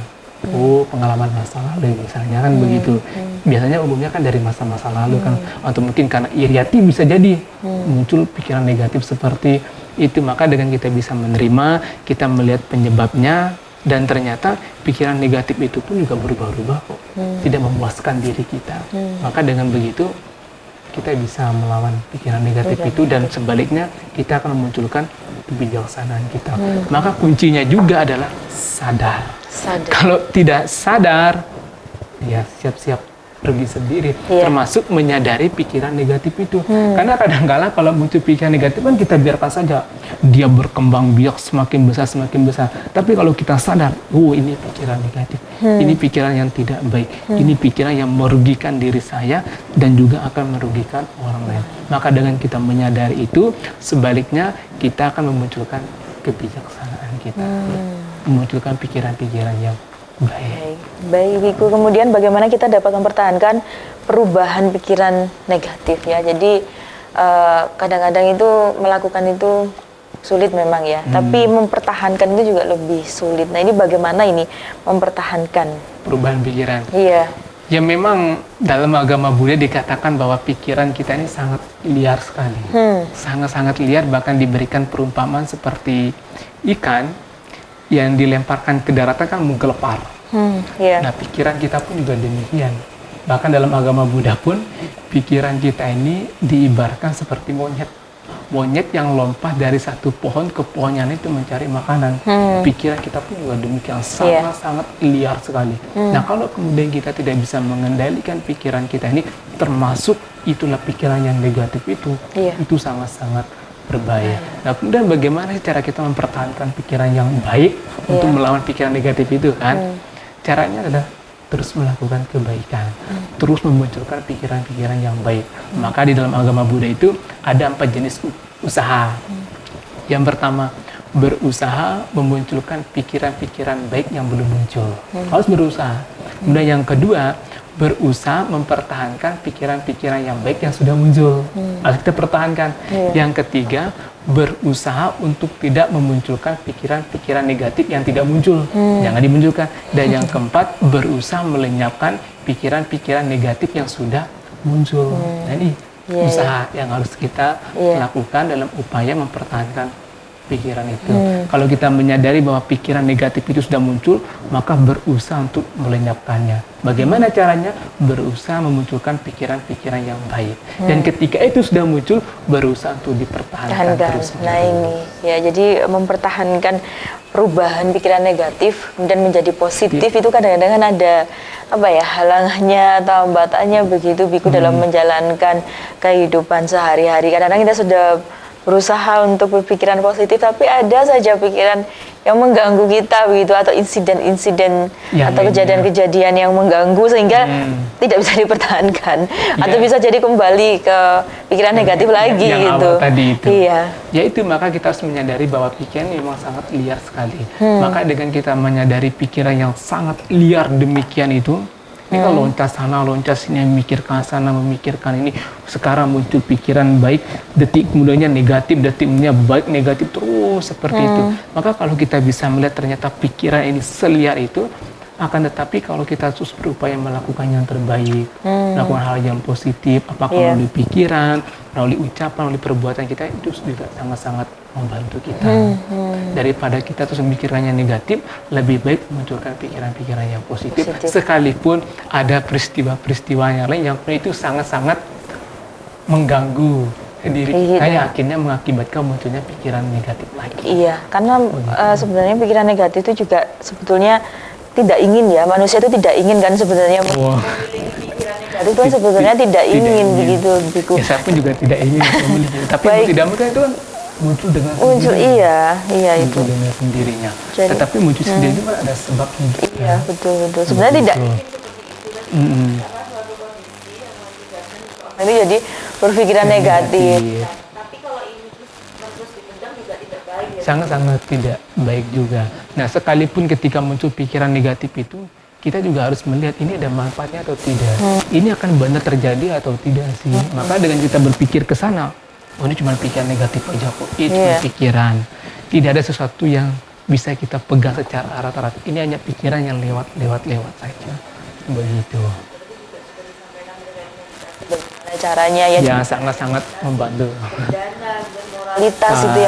Pengalaman masa lalu misalnya kan begitu. Biasanya umumnya kan dari masa-masa lalu kan. Atau mungkin karena iri hati bisa jadi muncul pikiran negatif seperti itu. Maka dengan kita bisa menerima, kita melihat penyebabnya, dan ternyata pikiran negatif itu pun juga berubah-ubah kok. Tidak memuaskan diri kita. Maka dengan begitu kita bisa melawan pikiran negatif itu, dan sebaliknya kita akan memunculkan kebijaksanaan kita. Maka kuncinya juga adalah sadar. Kalau tidak sadar, ya siap-siap pergi sendiri, termasuk menyadari pikiran negatif itu. Karena kadang-kala kalau muncul pikiran negatif kan kita biarkan saja dia berkembang biak semakin besar. Tapi kalau kita sadar, oh ini pikiran negatif, ini pikiran yang tidak baik, ini pikiran yang merugikan diri saya dan juga akan merugikan orang lain. Maka dengan kita menyadari itu, sebaliknya kita akan memunculkan kebijaksanaan kita, memunculkan pikiran-pikiran yang baik. Baik, Biku. Kemudian bagaimana kita dapat mempertahankan perubahan pikiran negatif ya? Jadi kadang-kadang itu melakukan itu sulit memang ya, tapi mempertahankan itu juga lebih sulit. Nah ini bagaimana ini mempertahankan perubahan pikiran? Iya. Ya memang dalam agama Buddha dikatakan bahwa pikiran kita ini sangat liar sekali, sangat-sangat liar, bahkan diberikan perumpamaan seperti ikan yang dilemparkan ke daratan kan menggelepar. Nah pikiran kita pun juga demikian. Bahkan dalam agama Buddha pun pikiran kita ini diibaratkan seperti monyet. Monyet yang lompat dari satu pohon ke pohon yang itu mencari makanan. Pikiran kita pun juga demikian, sangat-sangat liar sekali. Nah kalau kemudian kita tidak bisa mengendalikan pikiran kita ini, termasuk itulah pikiran yang negatif itu sangat-sangat berbahaya. Nah kemudian bagaimana cara kita mempertahankan pikiran yang baik untuk melawan pikiran negatif itu kan? Caranya adalah terus melakukan kebaikan, terus memunculkan pikiran-pikiran yang baik. Maka di dalam agama Buddha itu ada 4 jenis usaha. Yang pertama, berusaha memunculkan pikiran-pikiran baik yang belum muncul. Harus berusaha. Kemudian yang kedua, berusaha mempertahankan pikiran-pikiran yang baik yang sudah muncul. Harus kita pertahankan. Yang ketiga, berusaha untuk tidak memunculkan pikiran-pikiran negatif yang tidak muncul. Jangan dimunculkan. Dan yang keempat, berusaha melenyapkan pikiran-pikiran negatif yang sudah muncul. Nah ini usaha yang harus kita lakukan dalam upaya mempertahankan pikiran itu. Kalau kita menyadari bahwa pikiran negatif itu sudah muncul, maka berusaha untuk melenyapkannya. Bagaimana caranya? Berusaha memunculkan pikiran-pikiran yang baik. Dan ketika itu sudah muncul, berusaha untuk dipertahankan terus. Nah ini ya, jadi mempertahankan perubahan pikiran negatif dan menjadi positif itu kadang-kadang kan ada halangannya atau hambatannya begitu Biku dalam menjalankan kehidupan sehari-hari. Kadang-kadang kita sudah berusaha untuk berpikiran positif, tapi ada saja pikiran yang mengganggu kita begitu, atau insiden-insiden atau kejadian-kejadian yang mengganggu sehingga tidak bisa dipertahankan atau bisa jadi kembali ke pikiran negatif lagi yang gitu. Awal tadi itu. Ya itu, maka kita harus menyadari bahwa pikiran memang sangat liar sekali. Maka dengan kita menyadari pikiran yang sangat liar demikian itu, ini kan loncat sana, loncat sini, memikirkan sana, memikirkan ini. Sekarang muncul pikiran baik, detik kemudiannya negatif, detik kemudiannya baik, negatif, terus seperti itu. Maka kalau kita bisa melihat ternyata pikiran ini seliar itu, akan tetapi kalau kita terus berupaya melakukan yang terbaik, melakukan hal yang positif, apakah melalui pikiran, melalui ucapan, melalui perbuatan kita, itu juga sangat-sangat membantu kita. Daripada kita terus memikirkan yang negatif, lebih baik memunculkan pikiran-pikiran yang positif. Sekalipun ada peristiwa-peristiwa yang lain yang itu sangat-sangat mengganggu diri kita, yang akhirnya mengakibatkan munculnya pikiran negatif lagi. Iya, karena sebenarnya pikiran negatif itu juga sebetulnya tidak ingin ya, manusia itu tidak ingin kan sebenarnya memiliki pikiran negatif itu sebetulnya tidak ingin begitu Biku. Ya saya pun juga tidak ingin memiliki, tapi tidak mungkin itu kan muncul dengan sendirinya. Iya itu. Muncul dengan sendirinya. Tetapi muncul sendiri itu kan ada sebabnya. Iya betul. Sebenarnya tidak. Itu jadi berpikiran negatif. Tapi kalau ini terus dipendam juga tidak baik. Sangat-sangat tidak baik juga. Nah sekalipun ketika muncul pikiran negatif itu, kita juga harus melihat ini ada manfaatnya atau tidak. Ini akan benar terjadi atau tidak sih. Maka dengan kita berpikir ke sana, oh ini cuma pikiran negatif aja kok, itu pikiran. Tidak ada sesuatu yang bisa kita pegang secara rata-rata. Ini hanya pikiran yang lewat saja. Begitu. Bagaimana caranya ya? Ya sangat-sangat membantu. Dan moralitas itu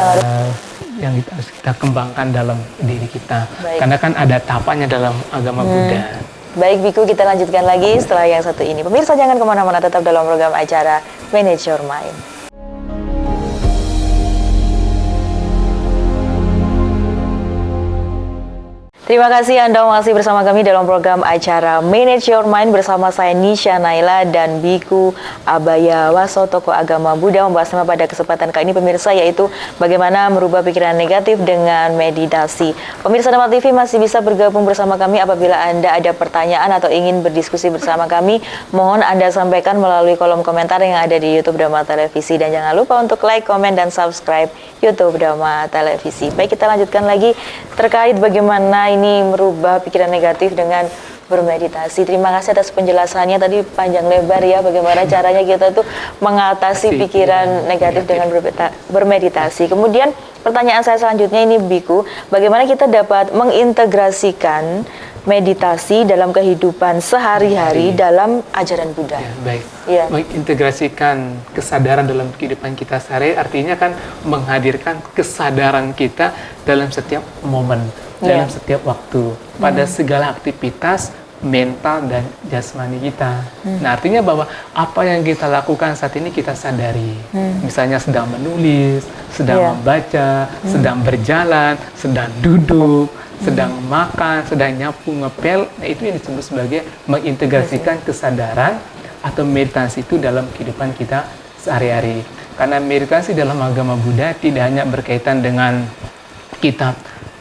yang harus kita kembangkan dalam diri kita. Karena kan ada tahapannya dalam agama Buddha. Baik Biku, kita lanjutkan lagi setelah yang satu ini. Pemirsa jangan kemana-mana, tetap dalam program acara Manage Your Mind. Terima kasih Anda masih bersama kami dalam program acara Manage Your Mind bersama saya Nisha Naila dan Biku Abaya Waso, tokoh agama Buddha, membahas tema pada kesempatan kali ini pemirsa, yaitu bagaimana merubah pikiran negatif dengan meditasi. Pemirsa Dharma TV masih bisa bergabung bersama kami apabila Anda ada pertanyaan atau ingin berdiskusi bersama kami. Mohon Anda sampaikan melalui kolom komentar yang ada di YouTube Dharma Televisi, dan jangan lupa untuk like, komen, dan subscribe YouTube Dharma Televisi. Baik, kita lanjutkan lagi terkait bagaimana ini merubah pikiran negatif dengan bermeditasi. Terima kasih atas penjelasannya tadi panjang lebar ya, bagaimana caranya kita tuh mengatasi pikiran negatif dengan bermeditasi. Kemudian pertanyaan saya selanjutnya ini Biku, bagaimana kita dapat mengintegrasikan meditasi dalam kehidupan sehari-hari dalam ajaran Buddha? Ya, baik. Ya. Mengintegrasikan kesadaran dalam kehidupan kita sehari artinya kan menghadirkan kesadaran kita dalam setiap momen, dalam setiap waktu, pada segala aktivitas mental dan jasmani kita. Nah, artinya bahwa apa yang kita lakukan saat ini kita sadari. Misalnya sedang menulis, sedang membaca, sedang berjalan, sedang duduk, sedang makan, sedang nyapu, ngepel. Nah, itu yang disebut sebagai mengintegrasikan kesadaran atau meditasi itu dalam kehidupan kita sehari-hari. Karena meditasi dalam agama Buddha tidak hanya berkaitan dengan kita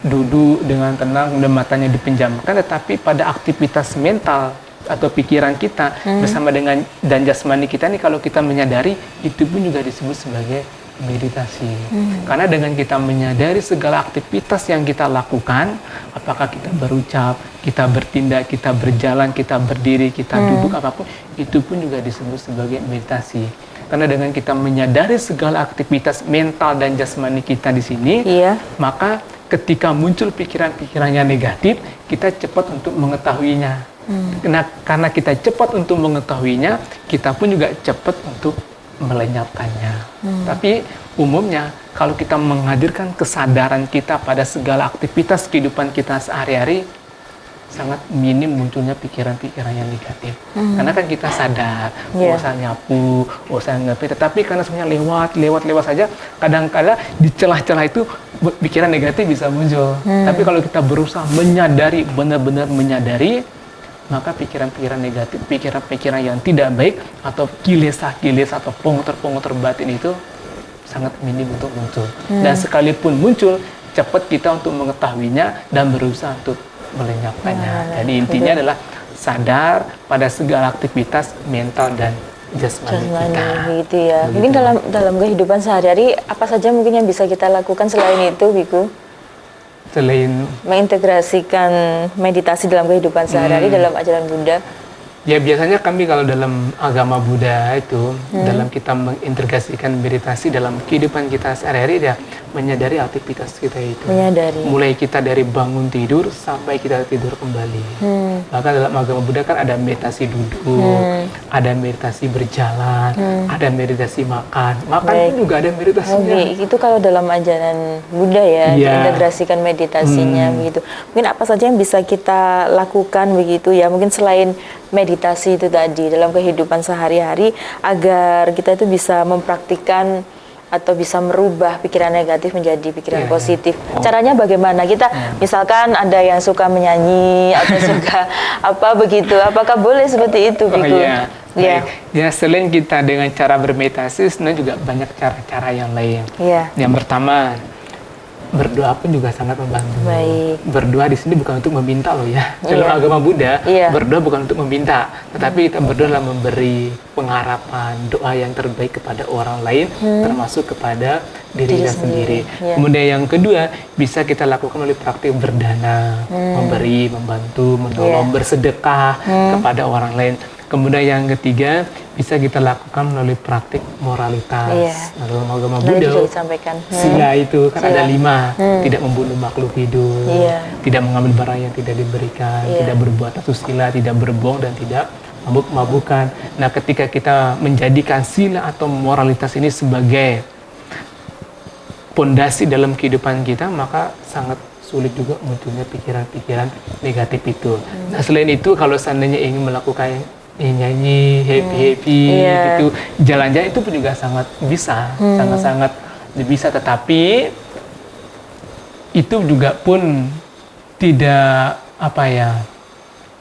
duduk dengan tenang, kemudian matanya dipejamkan, tetapi pada aktivitas mental atau pikiran kita bersama dengan dan jasmani kita ini, kalau kita menyadari, itu pun juga disebut sebagai meditasi. Karena dengan kita menyadari segala aktivitas yang kita lakukan, apakah kita berucap, kita bertindak, kita berjalan, kita berdiri, kita duduk, apapun, itu pun juga disebut sebagai meditasi. Karena dengan kita menyadari segala aktivitas mental dan jasmani kita di sini, maka ketika muncul pikiran-pikiran yang negatif, kita cepat untuk mengetahuinya. Karena kita cepat untuk mengetahuinya, kita pun juga cepat untuk melenyapkannya. Tapi umumnya kalau kita menghadirkan kesadaran kita pada segala aktivitas kehidupan kita sehari-hari, sangat minim munculnya pikiran-pikiran yang negatif. Karena kan kita sadar, usah nyapu, usah ngepel, tetapi karena semuanya lewat saja, kadang-kadang di celah-celah itu pikiran negatif bisa muncul. Tapi kalau kita berusaha menyadari, benar-benar menyadari, maka pikiran-pikiran negatif, pikiran-pikiran yang tidak baik, atau kilesa-kilesa atau penguter-penguter batin itu sangat minim untuk muncul. Dan sekalipun muncul, cepat kita untuk mengetahuinya dan berusaha untuk melenyapkannya. Jadi intinya adalah sadar pada segala aktivitas mental dan jasmani kita. Gitu ya. Begitu. Mungkin dalam kehidupan sehari-hari apa saja mungkin yang bisa kita lakukan selain itu, Biku? Selain mengintegrasikan meditasi dalam kehidupan sehari-hari dalam ajaran Buddha. Ya, biasanya kami kalau dalam agama Buddha itu, dalam kita mengintegrasikan meditasi dalam kehidupan kita sehari-hari, ya menyadari aktivitas kita itu. Menyadari. Mulai kita dari bangun tidur sampai kita tidur kembali. Bahkan dalam agama Buddha kan ada meditasi duduk, ada meditasi berjalan, ada meditasi makan. Makan pun juga ada meditasinya. Itu kalau dalam ajaran Buddha ya, integrasikan meditasinya begitu. Mungkin apa saja yang bisa kita lakukan begitu ya, mungkin selain meditasi itu tadi dalam kehidupan sehari-hari agar kita itu bisa mempraktikkan atau bisa merubah pikiran negatif menjadi pikiran positif. Caranya bagaimana? Kita misalkan ada yang suka menyanyi atau suka apa begitu. Apakah boleh seperti itu, Biku? Ya, selain kita dengan cara bermeditasi, sebenarnya juga banyak cara-cara yang lain. Yang pertama, berdoa pun juga sangat membantu. Berdoa di sini bukan untuk meminta loh ya. Dalam agama Buddha, berdoa bukan untuk meminta, tetapi kita berdoa adalah memberi pengharapan, doa yang terbaik kepada orang lain, termasuk kepada diri kita sendiri. Kemudian yang kedua, bisa kita lakukan melalui praktik berdana, memberi, membantu, menolong, bersedekah kepada orang lain. Kemudian yang ketiga, bisa kita lakukan melalui praktik moralitas. Dalam agama Buddha, sila itu kan ada 5. Tidak membunuh makhluk hidup, tidak mengambil barang yang tidak diberikan, tidak berbuat asusila, tidak berbohong, dan tidak mabuk-mabukan. Nah, ketika kita menjadikan sila atau moralitas ini sebagai pondasi dalam kehidupan kita, maka sangat sulit juga munculnya pikiran-pikiran negatif itu. Nah, selain itu, kalau seandainya ingin melakukan nyanyi, happy gitu, jalan-jalan, itu pun juga sangat bisa, sangat-sangat bisa, tetapi itu juga pun tidak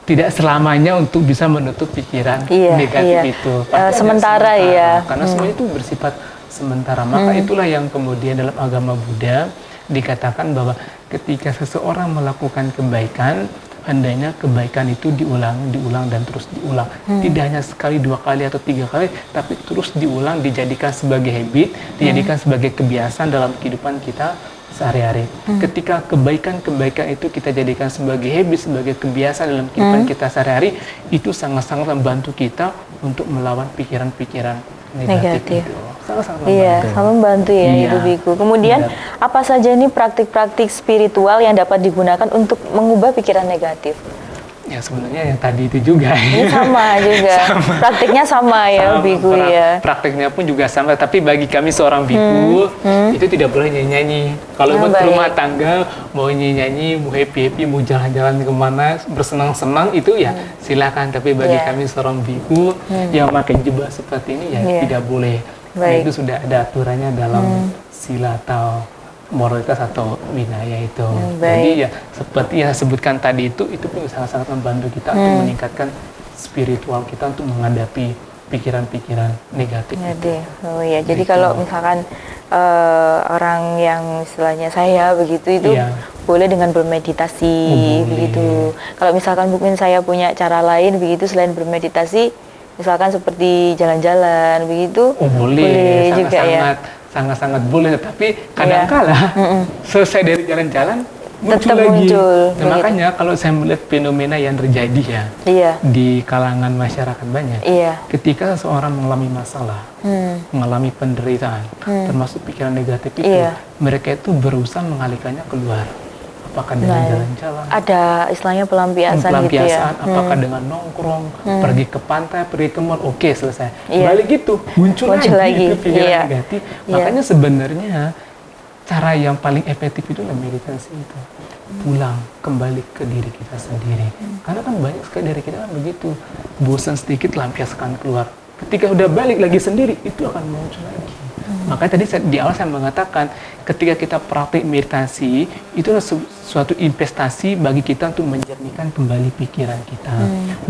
tidak selamanya untuk bisa menutup pikiran negatif itu. Sementara ya. Karena semua itu bersifat sementara. Maka itulah yang kemudian dalam agama Buddha dikatakan bahwa ketika seseorang melakukan kebaikan, hendaknya kebaikan itu diulang dan terus diulang. Tidak hanya sekali, 2 kali atau 3 kali, tapi terus diulang, dijadikan sebagai habit, dijadikan sebagai kebiasaan dalam kehidupan kita sehari-hari. Ketika kebaikan-kebaikan itu kita jadikan sebagai habit, sebagai kebiasaan dalam kehidupan kita sehari-hari, itu sangat-sangat membantu kita untuk melawan pikiran-pikiran negatif. Sangat-sangat membantu. Iya, sangat membantu ya itu Biku. Kemudian apa saja ini praktik-praktik spiritual yang dapat digunakan untuk mengubah pikiran negatif? Ya sebenarnya yang tadi itu juga. Ini sama juga. Praktiknya sama ya Biku ya. Praktiknya pun juga sama, tapi bagi kami seorang Biku itu tidak boleh nyanyi-nyanyi. Kalau buat rumah tangga mau nyanyi-nyanyi, mau happy-happy, mau jalan-jalan kemana, bersenang-senang itu ya silakan. Tapi bagi kami seorang Biku yang pakai jubah seperti ini ya tidak boleh. Nah, itu sudah ada aturannya dalam sila atau moralitas atau winaya itu. Jadi ya seperti yang saya sebutkan tadi itu pun sangat-sangat membantu kita untuk meningkatkan spiritual kita untuk menghadapi pikiran-pikiran negatif. Oh ya, jadi kalau misalkan orang yang istilahnya saya begitu itu boleh dengan bermeditasi begitu. Kalau misalkan mungkin saya punya cara lain begitu selain bermeditasi, misalkan seperti jalan-jalan begitu, boleh juga ya. Sangat-sangat boleh, tapi kadang-kala selesai dari jalan-jalan muncul tetap lagi. Muncul, nah, makanya kalau saya melihat fenomena yang terjadi di kalangan masyarakat banyak, ketika seseorang mengalami masalah, mengalami penderitaan, termasuk pikiran negatif itu, mereka itu berusaha mengalihkannya keluar. Apakah dengan jalan-jalan? Ada istilahnya pelampiasan gitu ya. Apakah dengan nongkrong, pergi ke pantai, pergi ke mall, oke selesai. Balik gitu, muncul lagi itu pikiran negatif. Makanya sebenarnya cara yang paling efektif itu adalah meditasi itu. Pulang, kembali ke diri kita sendiri. Karena kan banyak sekali dari kita kan begitu. Bosan sedikit, lampiaskan keluar. Ketika udah balik lagi sendiri, itu akan muncul lagi. Makanya tadi di awal saya mengatakan ketika kita praktik meditasi itu adalah suatu investasi bagi kita untuk menjernihkan kembali pikiran kita,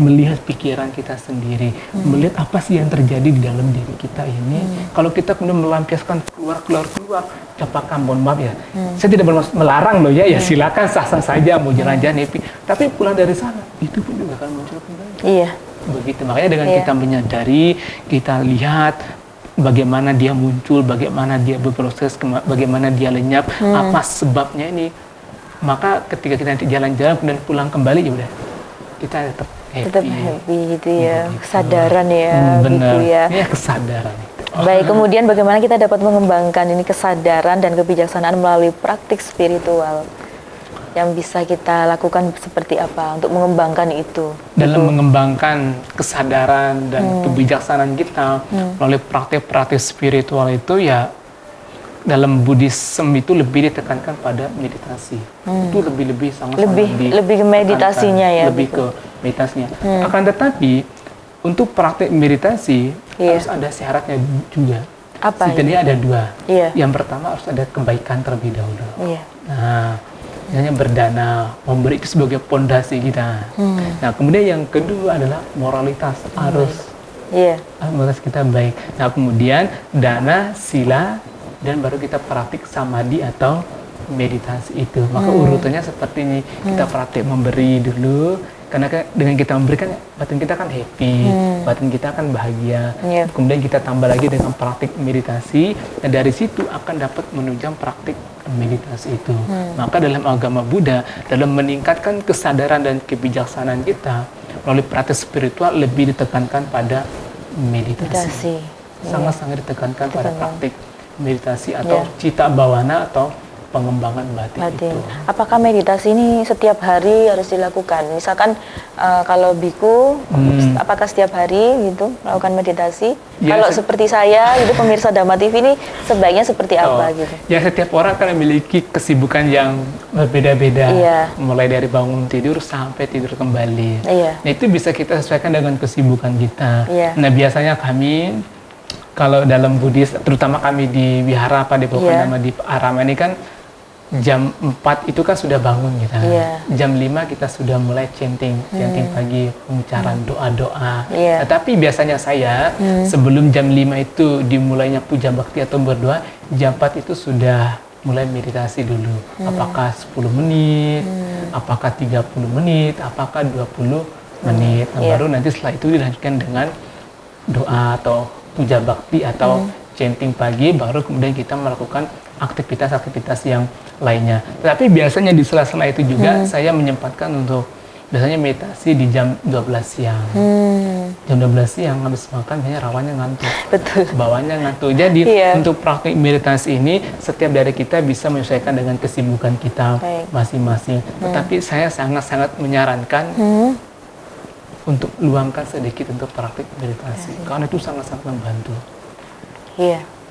melihat pikiran kita sendiri, melihat apa sih yang terjadi di dalam diri kita ini. Kalau kita kemudian melampiaskan keluar, apakah mohon maaf ya, saya tidak bermaksud melarang loh ya, silakan sah-sah saja mau jalan-jalan happy, tapi pulang dari sana itu pun juga akan muncul kembali. Begitu, makanya dengan kita menyadari, kita lihat bagaimana dia muncul, bagaimana dia berproses, bagaimana dia lenyap, apa sebabnya ini. Maka ketika kita nanti jalan-jalan dan pulang kembali ya udah kita tetap happy gitu ya. Kesadaran ya. Benar. Gitu ya. Ya kesadaran. Baik, kemudian bagaimana kita dapat mengembangkan ini kesadaran dan kebijaksanaan melalui praktik spiritual? Yang bisa kita lakukan seperti apa untuk mengembangkan itu? Dalam mengembangkan kesadaran dan kebijaksanaan kita melalui praktik-praktik spiritual itu ya dalam Buddhism itu lebih ditekankan pada meditasi. Itu lebih lebih ke meditasinya ya. Lebih ke meditasinya. Akan tetapi untuk praktik meditasi harus ada syaratnya juga. Apa? Setidaknya ada 2. Yang pertama harus ada kebaikan terlebih dahulu. Nah, hanya berdana, memberi itu sebagai pondasi kita. Nah, kemudian yang kedua adalah moralitas, moralitas kita baik. Nah, kemudian dana, sila, dan baru kita praktik samadhi atau meditasi itu. Maka urutannya seperti ini, kita praktik memberi dulu, karena dengan kita memberikan batin kita kan happy, batin kita kan bahagia. Kemudian kita tambah lagi dengan praktik meditasi, dan dari situ akan dapat menunjang praktik meditasi itu. Maka dalam agama Buddha, dalam meningkatkan kesadaran dan kebijaksanaan kita melalui praktik spiritual lebih ditekankan pada meditasi. Sangat-sangat ditekankan pada praktik meditasi atau cita bawana atau pengembangan batin. Itu. Apakah meditasi ini setiap hari harus dilakukan? Misalkan kalau biku, apakah setiap hari gitu melakukan meditasi? Ya, kalau seperti saya, gitu pemirsa Dhamma TV ini sebaiknya seperti apa gitu? Ya setiap orang kan memiliki kesibukan yang berbeda-beda, mulai dari bangun tidur sampai tidur kembali. Nah itu bisa kita sesuaikan dengan kesibukan kita. Nah biasanya kami kalau dalam Buddhis, terutama kami di Wihara Padepokan nama di Arama ini kan jam 4 itu kan sudah bangun kita. Jam 5 kita sudah mulai chanting pagi, pengucaran doa-doa. Tapi biasanya saya sebelum jam 5 itu dimulainya puja bakti atau berdoa, jam 4 itu sudah mulai meditasi dulu. Apakah 10 menit, apakah 30 menit, apakah 20 menit. Nah, baru nanti setelah itu dilanjutkan dengan doa atau puja bakti atau chanting pagi, baru kemudian kita melakukan aktivitas-aktivitas yang lainnya. Tapi biasanya di sela-sela itu juga saya menyempatkan untuk biasanya meditasi di jam 12 siang. Jam 12 siang habis makan biasanya rawannya ngantuk. Betul. Bawahnya ngantuk. Jadi untuk praktik meditasi ini setiap dari kita bisa menyesuaikan dengan kesibukan kita masing-masing. Tetapi saya sangat-sangat menyarankan untuk luangkan sedikit untuk praktik meditasi. Karena itu sangat-sangat membantu.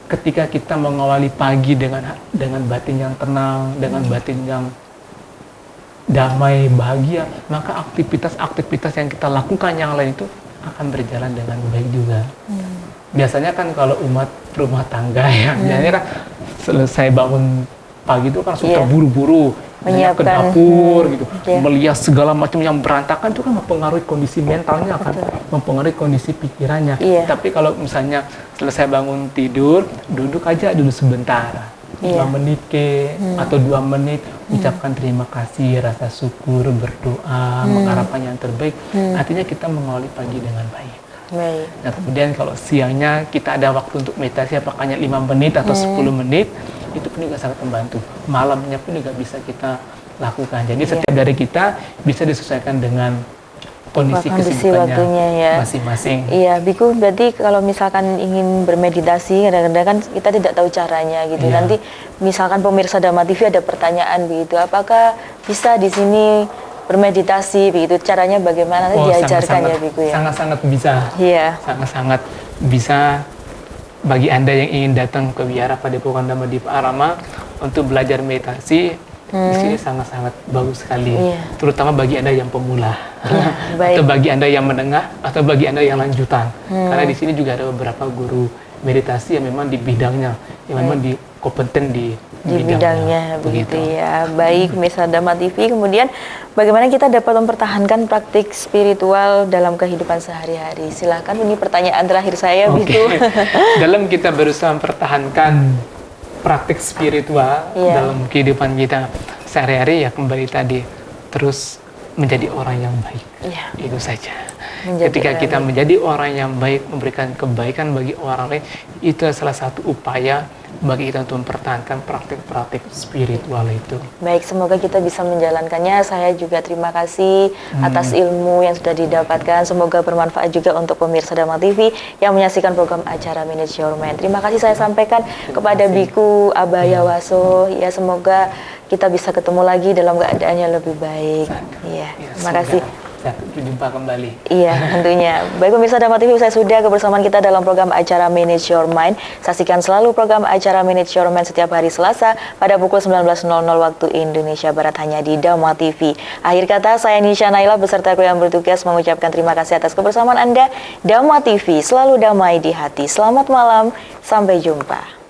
Ketika kita mengawali pagi dengan batin yang tenang, dengan batin yang damai, bahagia, maka aktivitas-aktivitas yang kita lakukan yang lain itu akan berjalan dengan baik juga. Biasanya kan kalau umat rumah tangga biasanya kan selesai bangun pagi itu kan suka buru-buru ke dapur gitu, melihat segala macam yang berantakan, itu kan mempengaruhi kondisi mentalnya, akan mempengaruhi kondisi pikirannya. Tapi kalau misalnya selesai bangun tidur, duduk aja dulu sebentar, 5 menit atau 2 menit, ucapkan terima kasih, rasa syukur, berdoa, mengharapkan yang terbaik. Artinya kita mengawali pagi dengan baik. Nah, kemudian kalau siangnya kita ada waktu untuk meditasi, apakah hanya 5 menit atau 10 menit, itu pun juga sangat membantu. Malamnya pun juga bisa kita lakukan. Jadi setiap dari kita bisa disesuaikan dengan kondisi kesibukannya masing-masing. Iya, Biku, berarti kalau misalkan ingin bermeditasi, kadang-kadang kan kita tidak tahu caranya gitu. Nanti misalkan pemirsa Dhamma TV ada pertanyaan begitu, apakah bisa di sini bermeditasi begitu? Caranya bagaimana? Diajarkan ya Biku ya? Sangat-sangat bisa. Sangat-sangat bisa. Bagi Anda yang ingin datang ke Wihara Padepokan Dhamma Dipa Arama untuk belajar meditasi, di sini sangat-sangat bagus sekali. Terutama bagi Anda yang pemula, atau bagi Anda yang menengah, atau bagi Anda yang lanjutan. Karena di sini juga ada beberapa guru meditasi yang memang di bidangnya, yang memang kompeten di bidangnya begitu ya. Baik, pemirsa Dhamma TV, kemudian bagaimana kita dapat mempertahankan praktik spiritual dalam kehidupan sehari-hari? Silahkan, ini pertanyaan terakhir saya, Biku. Dalam kita berusaha mempertahankan praktik spiritual dalam kehidupan kita sehari-hari, ya kembali tadi, terus menjadi orang yang baik. Itu saja. Ketika kita menjadi orang yang baik, memberikan kebaikan bagi orang lain, itu salah satu upaya bagi kita untuk mempertahankan praktik-praktik spiritual itu. Baik, semoga kita bisa menjalankannya. Saya juga terima kasih atas ilmu yang sudah didapatkan. Semoga bermanfaat juga untuk pemirsa Dhamma TV yang menyaksikan program acara Manage Your Mind. Terima kasih saya sampaikan kepada Biku Abaya Waso. Ya, semoga kita bisa ketemu lagi dalam keadaan yang lebih baik. Ya, terima kasih. Berjumpa kembali. Iya, tentunya. Baik, pemirsa Dhamma TV, saya sudah kebersamaan kita dalam program acara Manage Your Mind. Saksikan selalu program acara Manage Your Mind setiap hari Selasa pada pukul 19.00 waktu Indonesia Barat hanya di Dhamma TV. Akhir kata, saya Nisha Naila beserta kru yang bertugas mengucapkan terima kasih atas kebersamaan Anda. Dhamma TV selalu damai di hati. Selamat malam, sampai jumpa.